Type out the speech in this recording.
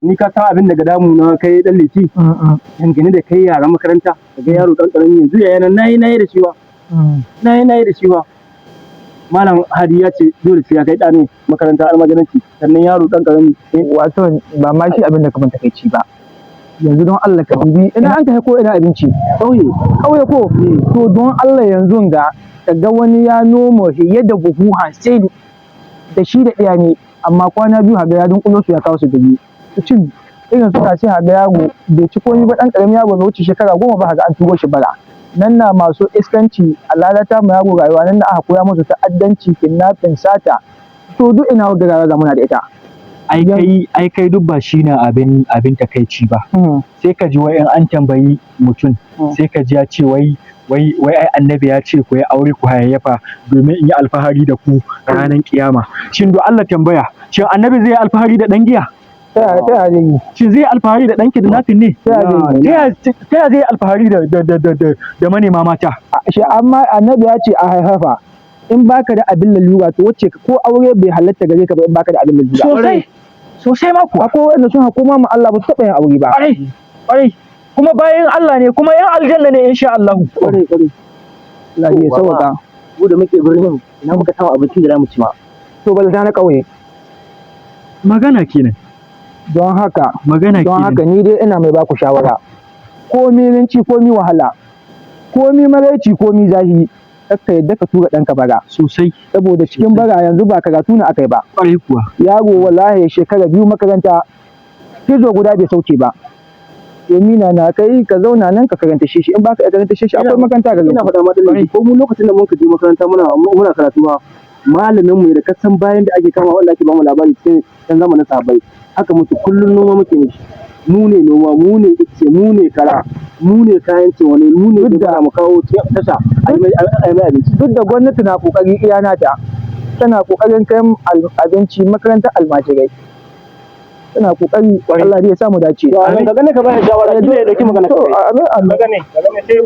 ni ka san abin daga damu na kai dan liti dangane da kai yaran makaranta daga yaro dan karami yanzu yayin nayi da shiwa nayi da shiwa malam hadi ya ce dole sai ya kai ɗani makaranta almajiranci sannan yaro dan karami wato ba ma shi abin da ka manta kai ci ba yanzu don Allah ka dubi ina an kai ko ina abinci kauye ko to don Allah yanzu ga kaga wani ya noma yadda buhu sai da shi da ɗaya ne amma kwana biyu haga ya dunkulo su ya kawo su dubi cin irin suna sai haga yaro bai ci komai ba dan karamin yaro bai wuce shekara 10 ba haga an turo shi bara nan na masu iskanci a lalata mu yaro rayuwa nan na aka koya musu ta'addanci kidnapping sata to duk ina ga rayuwa muna da ita ai kai duk ba shi na abin takaici ba sai ka ji wai an tambayi mutum sai ka ji ya ce wai ai annabi ya ce ku yi aure ku hayayyafa domin in yi alfahari da ku ranar kiyama shin do Allah tambaya shin annabi zai yi alfahari da dan giya shin zai yi alfahari da dan kidnapping ne ta ya zai yi alfahari da manema mata shi amma annabi ya ce a haihafa in baka da abin lalura to wacce ko aure bai halatta gare ka ba in baka da abin lalura sosai ma ku akwai wanda sun hakuma mu Allah ba su taɓa yin aure ba ƙwarai kuma bayan Allah ne kuma yan aljanna ne insha Allah ƙwarai Allah ya sauka mu da muke birnin ina muka samu abinci da zamu ci ma to balta na ƙauye magana kenan don haka ni dai ina mai baku shawara komi rinci komi wahala komi maraici komi zahiri ka yadda ka tura ɗanka bara sosai saboda cikin bara yanzu ba karatu na akai ba ƙwarai kuwa yaro wallahi shekara 2 makaranta kizo guda bai sauke ba yamina na kai ka zauna nan ka karanta shi in baka karanta shi akwai makaranta ga ina faɗa madalci ko mu lokacin da mun je makaranta muna karatu ba malamin mu da kasan bayan da ake kama wanda ake ba mu labari cikin dan zamanin sahabbai haka mutu kullun noma muke mishi mu ne noma mu ne ice mu ne kara mu ne kayan wani mu ne da mu kawo tasha ai mai abinci duk da gwamnati na kokari iya nata tana kokarin kai abinci makarantar almajirai tana kokari Allah ya samu dace ga gane ka bayar shawara kila ya dauki magana ka gane sai